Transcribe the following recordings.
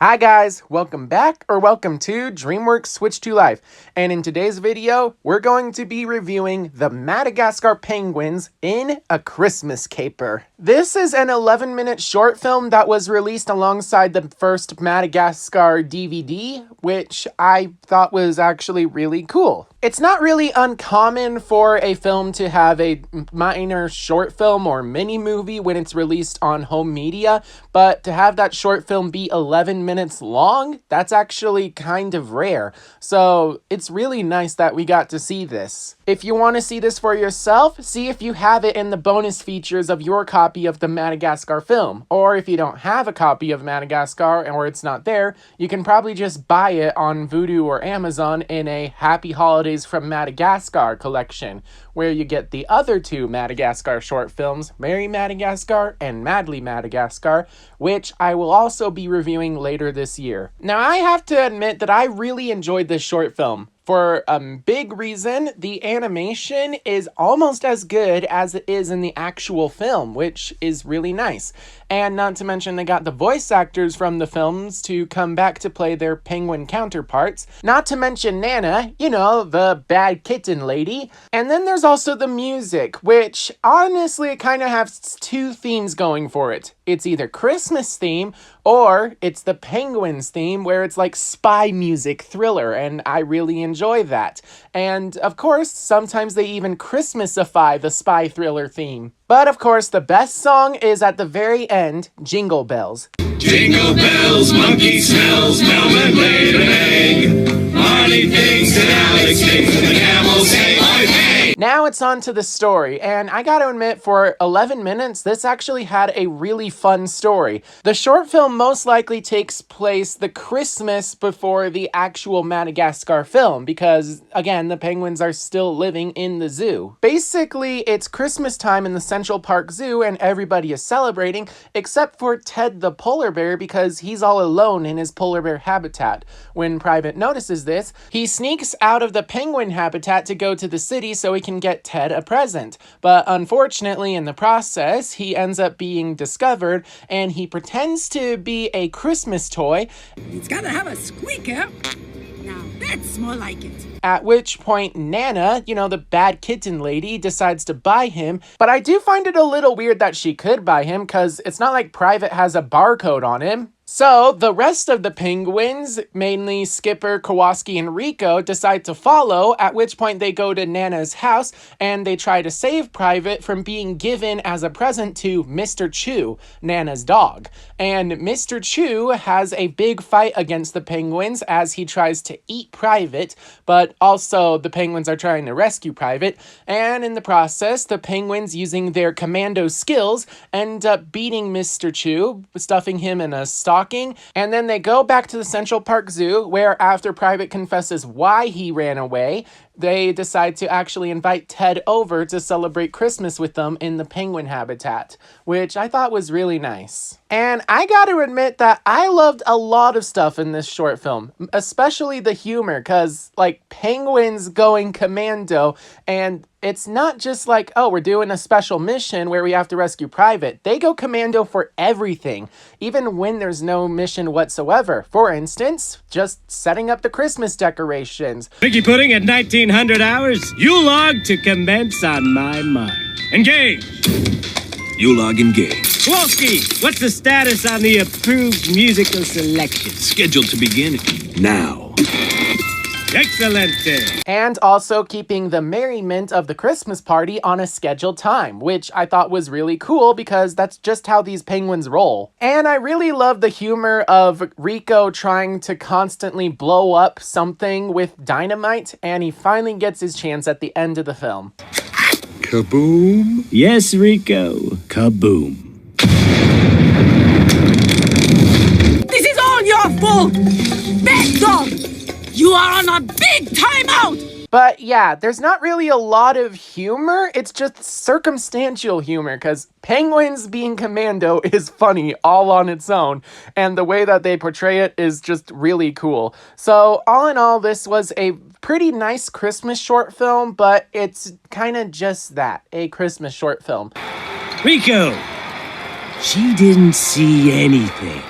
Hi guys, welcome back or welcome to DreamWorks Switch to Life. And in today's video, we're going to be reviewing the Madagascar penguins in A Christmas Caper. This is an 11-minute short film that was released alongside the first Madagascar DVD, which I thought was actually really cool. It's not really uncommon for a film to have a minor short film or mini movie when it's released on home media, but to have that short film be 11 minutes long, that's actually kind of rare. So it's really nice that we got to see this. If you want to see this for yourself, see if you have it in the bonus features of your copy of the Madagascar film. Or if you don't have a copy of Madagascar or it's not there, you can probably just buy it on Vudu or Amazon in a Happy Holidays from Madagascar collection, where you get the other two Madagascar short films, Merry Madagascar and Madly Madagascar, which I will also be reviewing later this year. Now, I have to admit that I really enjoyed this short film. For a big reason, the animation is almost as good as it is in the actual film, which is really nice. And not to mention they got the voice actors from the films to come back to play their penguin counterparts. Not to mention Nana, you know, the bad kitten lady. And then there's also the music, which honestly kind of has two themes going for it. It's either Christmas theme or it's the Penguins theme, where it's like spy music thriller, and I really enjoy that. And of course, sometimes they even Christmasify the spy thriller theme. But of course, the best song is at the very end, Jingle Bells. Jingle bells, monkey smells, mailman laid an egg. Marty thinks and Alex thinks and the camels say, "Oi, hey!" Now it's on to the story, and I gotta admit, for 11 minutes, this actually had a really fun story. The short film most likely takes place the Christmas before the actual Madagascar film, because, again, the penguins are still living in the zoo. Basically, it's Christmas time in the Central Park Zoo, and everybody is celebrating, except for Ted the polar bear, because he's all alone in his polar bear habitat. When Private notices this, he sneaks out of the penguin habitat to go to the city so he can get Ted a present. But unfortunately, in the process, he ends up being discovered, and he pretends to be a Christmas toy. It's gotta have a squeaker. Now that's more like it. At which point Nana, you know, the bad kitten lady, decides to buy him. But I do find it a little weird that she could buy him, because it's not like Private has a barcode on him. So the rest of the penguins, mainly Skipper, Kowalski, and Rico, decide to follow, at which point they go to Nana's house and they try to save Private from being given as a present to Mr. Chew, Nana's dog. And Mr. Chew has a big fight against the penguins as he tries to eat Private, but also the penguins are trying to rescue Private, and in the process, the penguins, using their commando skills, end up beating Mr. Chew, stuffing him in a stocking, and then they go back to the Central Park Zoo, where after Private confesses why he ran away, they decide to actually invite Ted over to celebrate Christmas with them in the penguin habitat, which I thought was really nice. And I gotta admit that I loved a lot of stuff in this short film, especially the humor, because, like, penguins going commando, and it's not just like, oh, we're doing a special mission where we have to rescue Private. They go commando for everything, even when there's no mission whatsoever. For instance, just setting up the Christmas decorations. Mickey Pudding at 1900 hours. U-log to commence on my mind. Engage! U-log engaged. Kowalski, what's the status on the approved musical selection? Scheduled to begin now. Excellent. And also keeping the merriment of the Christmas party on a scheduled time, which I thought was really cool because that's just how these penguins roll. And I really love the humor of Rico trying to constantly blow up something with dynamite, and he finally gets his chance at the end of the film. Kaboom. Yes, Rico. Kaboom. This is all your fault! Bad dog! You are on a big timeout! But yeah, there's not really a lot of humor. It's just circumstantial humor, because penguins being commando is funny all on its own, and the way that they portray it is just really cool. So all in all, this was a pretty nice Christmas short film, but it's kind of just that, a Christmas short film. Rico, she didn't see anything.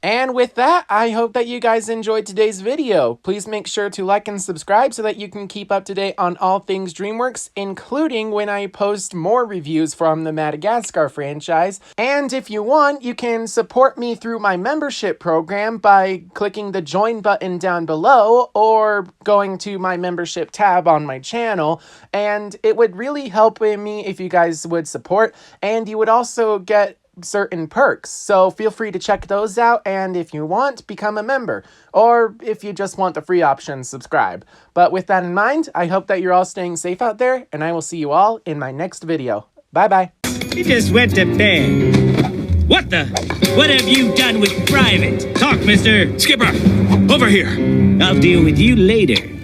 And with that, I hope that you guys enjoyed today's video. Please make sure to like and subscribe so that you can keep up to date on all things DreamWorks, including when I post more reviews from the Madagascar franchise. And if you want, you can support me through my membership program by clicking the join button down below or going to my membership tab on my channel. And it would really help me if you guys would support, and you would also get certain perks, so feel free to check those out, and if you want, become a member, or if you just want the free option, subscribe. But with that in mind, I hope that you're all staying safe out there, and I will see you all in my next video. Bye bye. He just went to bed. What the? What have you done with Private? Talk, mister. Skipper, over here. I'll deal with you later.